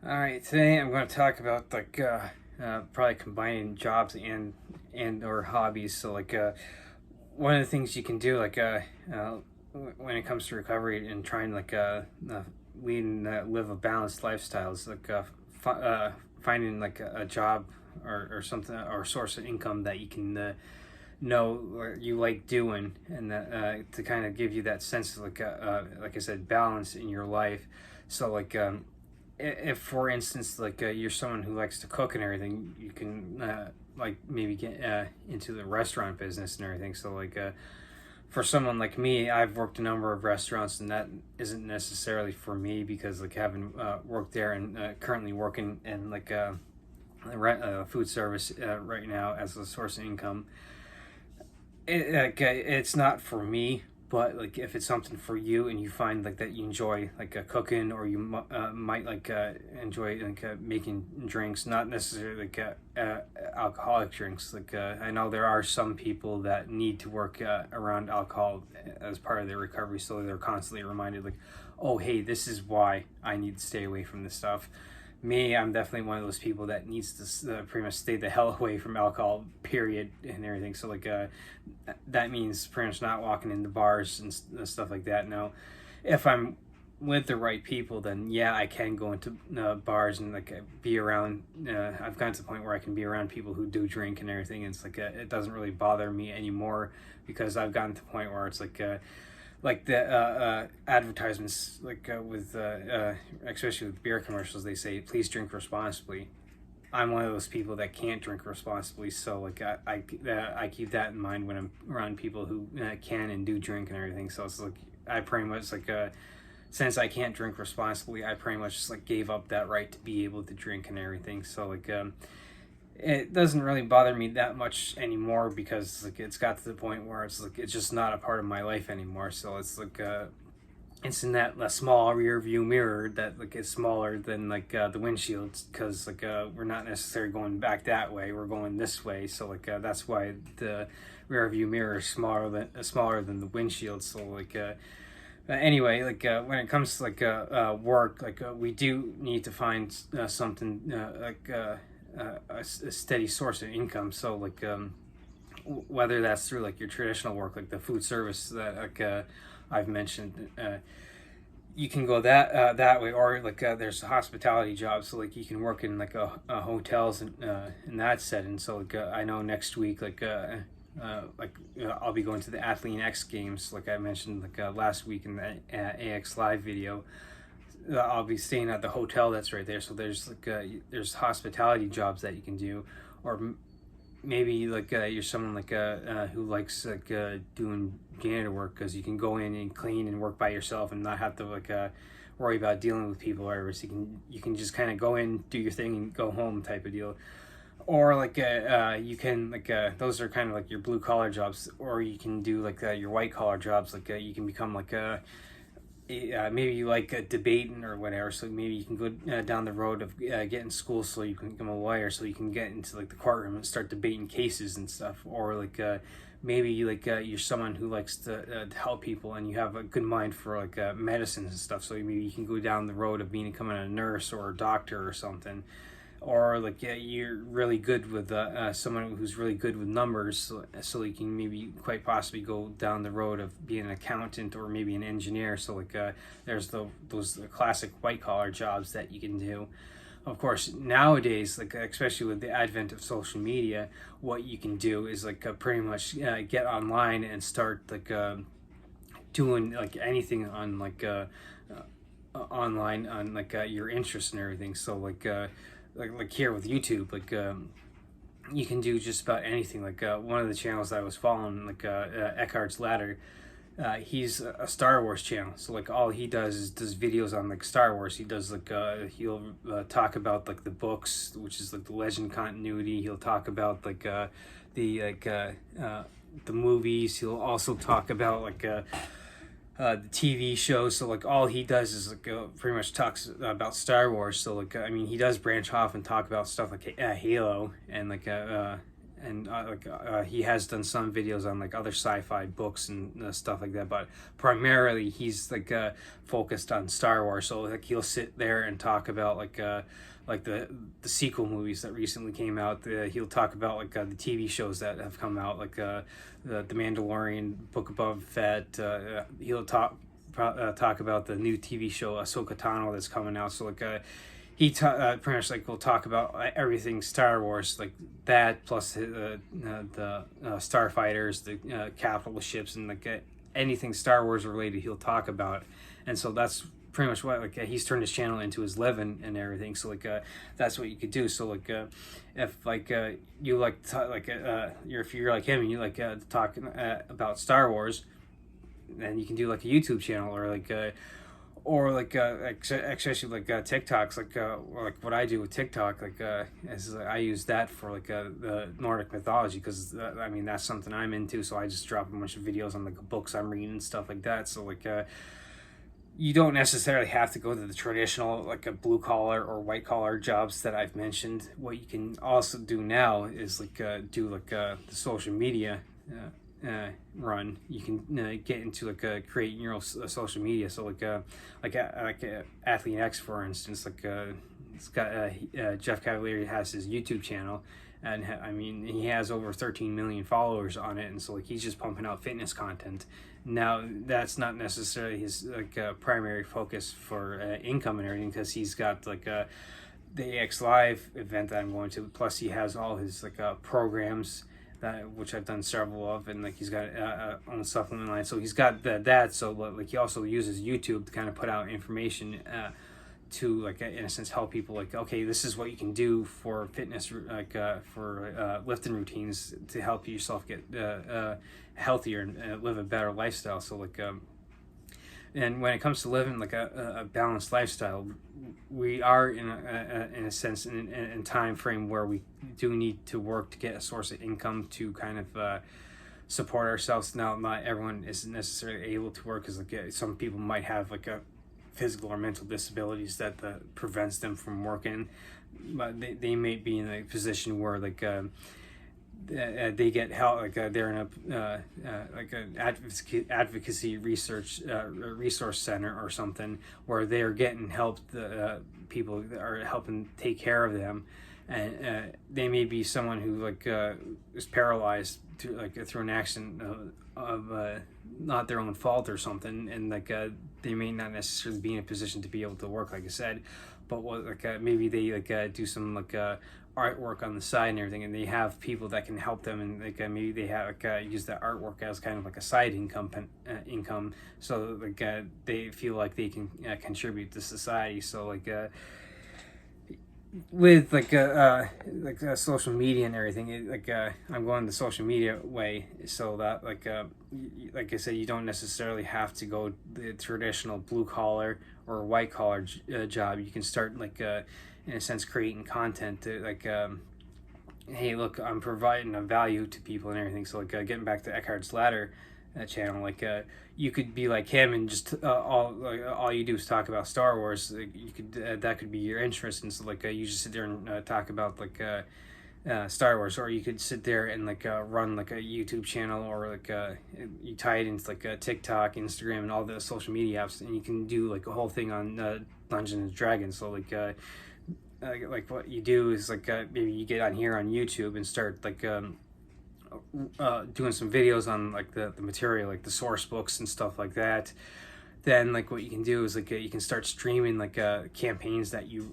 All right, today I'm going to talk about probably combining jobs and or hobbies. One of the things you can do when it comes to recovery and trying lead and live a balanced lifestyle is finding a job or something or source of income that you can know or you like doing, and that to kind of give you that sense of like I said, balance in your life. So like if for instance you're someone who likes to cook and everything, you can maybe get into the restaurant business and everything. For someone like me, I've worked a number of restaurants, and that isn't necessarily for me because having worked there and currently working in food service right now as a source of income, it's not for me. But if it's something for you and you find that you enjoy cooking, or you might enjoy making drinks, not necessarily alcoholic drinks. I know there are some people that need to work around alcohol as part of their recovery, so they're constantly reminded oh hey, this is why I need to stay away from this stuff. Me, I'm definitely one of those people that needs to pretty much stay the hell away from alcohol, period, and everything. That means pretty much not walking into bars and stuff like that. Now, if I'm with the right people, then yeah, I can go into bars and be around. I've gotten to the point where I can be around people who do drink and everything. And it doesn't really bother me anymore because I've gotten to the point where it's the advertisements especially with beer commercials, they say please drink responsibly. I'm one of those people that can't drink responsibly, so I keep that in mind when I'm around people who can and do drink and everything. So it's I pretty much since I can't drink responsibly, I pretty much just gave up that right to be able to drink and everything. It doesn't really bother me that much anymore because it's got to the point where it's just not a part of my life anymore. So it's in that small rear view mirror that is smaller than the windshields, because we're not necessarily going back that way, we're going this way. That's why the rear view mirror is smaller than the windshield. Anyway, when it comes to work, we do need to find something a steady source of income. Whether that's through your traditional work, like the food service that I've mentioned, you can go that way, or there's hospitality jobs. So you can work in hotels and in that setting. I know next week I'll be going to the Athlean X Games, like I mentioned last week in the AX Live video. I'll be staying at the hotel that's right there. So there's hospitality jobs that you can do, or maybe you're someone who likes doing janitor work, because you can go in and clean and work by yourself and not have to worry about dealing with people or whatever. So you can just kind of go in, do your thing, and go home type of deal. Or you can those are kind of your blue collar jobs, or you can do your white collar jobs. You can become maybe you debating or whatever, so maybe you can go down the road of getting school so you can become a lawyer, so you can get into the courtroom and start debating cases and stuff. Or maybe you're someone who likes to help people, and you have a good mind for medicine and stuff, so maybe you can go down the road of becoming a nurse or a doctor or something. Or you're really good with someone who's really good with numbers, so you can maybe quite possibly go down the road of being an accountant or maybe an engineer. There's those classic white collar jobs that you can do. Of course, nowadays, especially with the advent of social media, what you can do is pretty much get online and start doing anything on online on your interests and everything. Here with YouTube, you can do just about anything. One of the channels I was following, Eckhart's Ladder, he's a Star Wars channel. So all he does is does videos on Star Wars. He does he'll talk about the books, which is the legend continuity. He'll talk about the movies. He'll also talk about the TV show. So all he does is pretty much talks about Star Wars. He does branch off and talk about stuff like Halo and and he has done some videos on like other sci-fi books and stuff like that, but primarily he's like focused on Star Wars. So like he'll sit there and talk about like the sequel movies that recently came out. He'll talk about like the TV shows that have come out, like the Mandalorian, Book of Boba Fett. He'll talk about the new TV show Ahsoka Tano that's coming out. So like he pretty much like will talk about everything Star Wars, like that, plus the starfighters, the capital ships, and like anything Star Wars related he'll talk about. And so that's pretty much what like he's turned his channel into his living and everything. So like that's what you could do. So like if like you like if you're like him and you like talking about Star Wars, then you can do like a YouTube channel, or like especially like TikToks, like what I do with TikTok, like as I use that for like the Nordic mythology, because I mean that's something I'm into. So I just drop a bunch of videos on like books I'm reading and stuff like that. So like you don't necessarily have to go to the traditional like a blue collar or white collar jobs that I've mentioned. What you can also do now is like do like the social media run. You can get into like creating your own social media. So like Athlete X, for instance, like it's got Jeff Cavaliere has his YouTube channel, and I mean he has over 13 million followers on it, and so like he's just pumping out fitness content. Now that's not necessarily his like primary focus for income and everything, because he's got like the AX Live event that I'm going to, plus he has all his like programs that which I've done several of, and like he's got on the supplement line. So he's got that. So like he also uses YouTube to kind of put out information to like in a sense help people, like, okay, this is what you can do for fitness, like for lifting routines to help yourself get healthier and live a better lifestyle. So like and when it comes to living like a balanced lifestyle, we are in a sense in time frame where we do need to work to get a source of income to kind of support ourselves. Now, not everyone is necessarily able to work, because like some people might have like a physical or mental disabilities that prevents them from working, but they may be in a position where like they get help, like they're in a like an advocacy research resource center or something, where they're getting help. The people that are helping take care of them, and they may be someone who like is paralyzed through an accident of not their own fault or something, and like they may not necessarily be in a position to be able to work, like I said, but what like maybe they like do some like artwork on the side and everything, and they have people that can help them, and like maybe they have like use that artwork as kind of like a side income, so like they feel like they can contribute to society. So like with like social media and everything, I'm going the social media way, so that like I said, you don't necessarily have to go the traditional blue collar or white collar job. You can start like in a sense creating content to like hey, look, I'm providing a value to people and everything. So like getting back to Eckhart's Ladder channel, like you could be like him and just all you do is talk about Star Wars. Like, you could that could be your interest, and so like you just sit there and talk about like Star Wars, or you could sit there and like run like a YouTube channel, or like you tie it into like TikTok, Instagram, and all the social media apps, and you can do like a whole thing on Dungeons and Dragons. So like what you do is like maybe you get on here on YouTube and start like doing some videos on like the material, like the source books and stuff like that. Then like what you can do is like you can start streaming like campaigns that you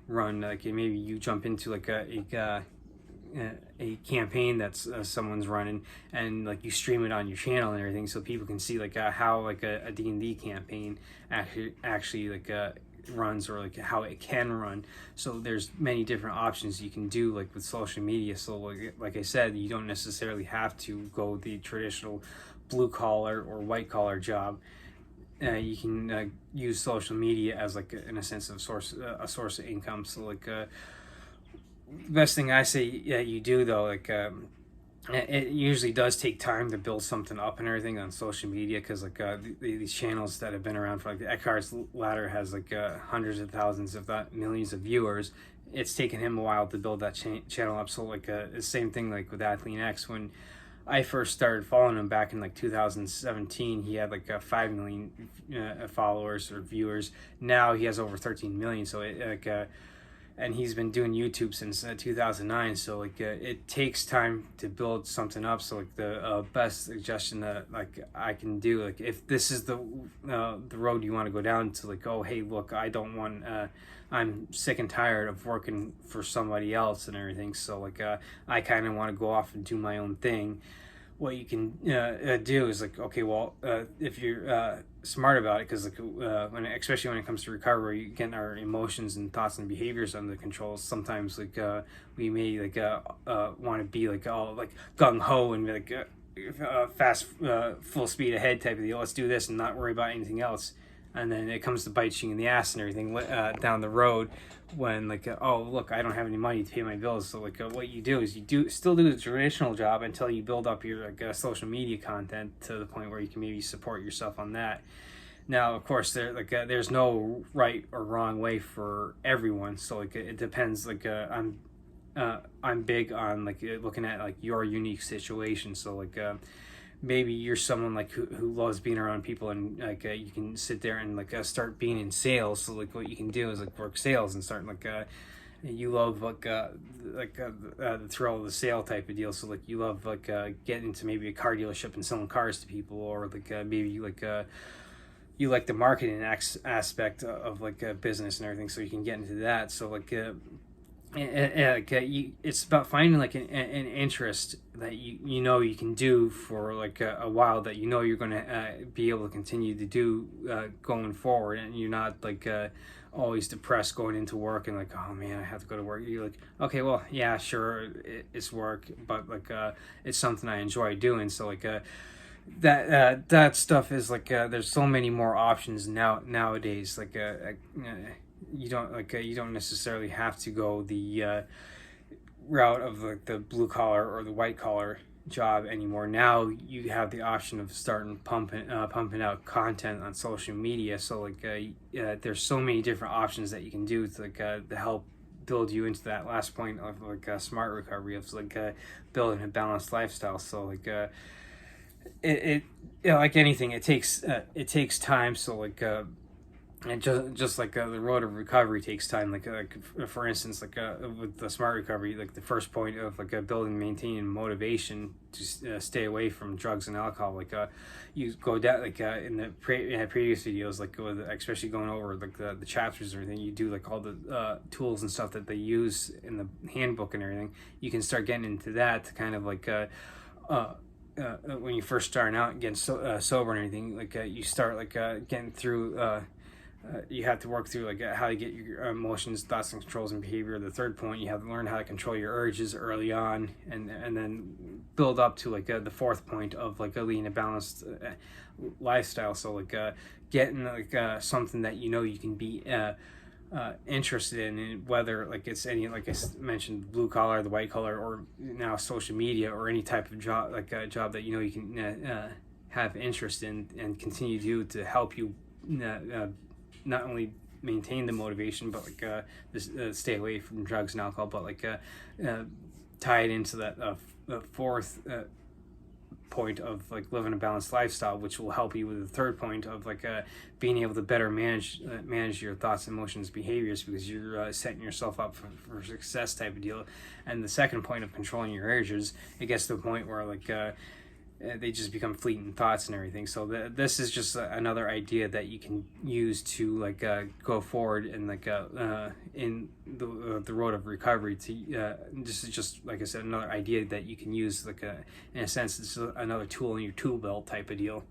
run. Like maybe you jump into like a campaign that's someone's running, and like you stream it on your channel and everything, so people can see like how like a D&D campaign actually like runs, or like how it can run. So there's many different options you can do like with social media. So like I said, you don't necessarily have to go the traditional blue collar or white collar job. You can use social media as like in a sense of a source of income. So like best thing I say you do though, like it usually does take time to build something up and everything on social media, because like these channels that have been around for like the Eckhart's Ladder has like hundreds of thousands, if not millions of viewers, it's taken him a while to build that channel up. So like the same thing like with Athlean X. When I first started following him back in like 2017, he had like 5 million followers or viewers. Now he has over 13 million. So and he's been doing YouTube since 2009. So like it takes time to build something up. So like the best suggestion that like I can do, like if this is the road you want to go down, to like, oh hey, look, I don't want I'm sick and tired of working for somebody else and everything. So like I kind of want to go off and do my own thing. What you can do is like, okay, well, if you're smart about it, because like especially when it comes to recovery, getting our emotions and thoughts and behaviors under control, sometimes like we may like want to be like all like gung-ho and be like fast full speed ahead type of deal. Let's do this and not worry about anything else. And then it comes to bite you in the ass and everything down the road, when like oh look, I don't have any money to pay my bills. So like what you do is you still do the traditional job until you build up your like social media content to the point where you can maybe support yourself on that. Now of course there's no right or wrong way for everyone. So like it depends. Like I'm big on like looking at like your unique situation. So like maybe you're someone like who loves being around people, and like you can sit there and like start being in sales. So like what you can do is like work sales and start like you love like the thrill of the sale type of deal. So like you love like getting into maybe a car dealership and selling cars to people, or like maybe you like the marketing aspect of like a business and everything, so you can get into that. So like it's about finding like an interest that you know you can do for like a while, that you know you're going to be able to continue to do going forward, and you're not like always depressed going into work and like, oh man, I have to go to work. You're like, okay, well yeah, sure, it's work, but like it's something I enjoy doing. So like that stuff is like there's so many more options nowadays. Like you don't necessarily have to go the route of like the blue collar or the white collar job anymore. Now you have the option of starting pumping out content on social media. So like there's so many different options that you can do to like to help build you into that last point of like smart recovery, of like building a balanced lifestyle. So like it like anything, it takes time. So like and just like the road of recovery takes time. Like for instance, like with the smart recovery, like the first point of like building, maintaining motivation to stay away from drugs and alcohol. Like you go down like in the previous videos, like especially going over like the chapters and everything, you do like all the tools and stuff that they use in the handbook and everything. You can start getting into that to kind of like when you first starting out and getting sober and everything, like you start like getting through you have to work through like how to get your emotions, thoughts, and controls and behavior. The third point, you have to learn how to control your urges early on, and then build up to like the fourth point of like leading a balanced lifestyle. So like getting like something that you know you can be interested in, whether like it's any, like I mentioned, blue collar, the white collar, or now social media, or any type of job, like a job that you know you can have interest in and continue to help you not only maintain the motivation, but like stay away from drugs and alcohol, but like tie it into that fourth point of like living a balanced lifestyle, which will help you with the third point of like being able to better manage your thoughts, emotions, behaviors, because you're setting yourself up for success type of deal. And the second point of controlling your urges, it gets to the point where like they just become fleeting thoughts and everything. So this is just another idea that you can use to like go forward and like in the road of recovery. To this is just, like I said, another idea that you can use, like in a sense, it's another tool in your tool belt type of deal.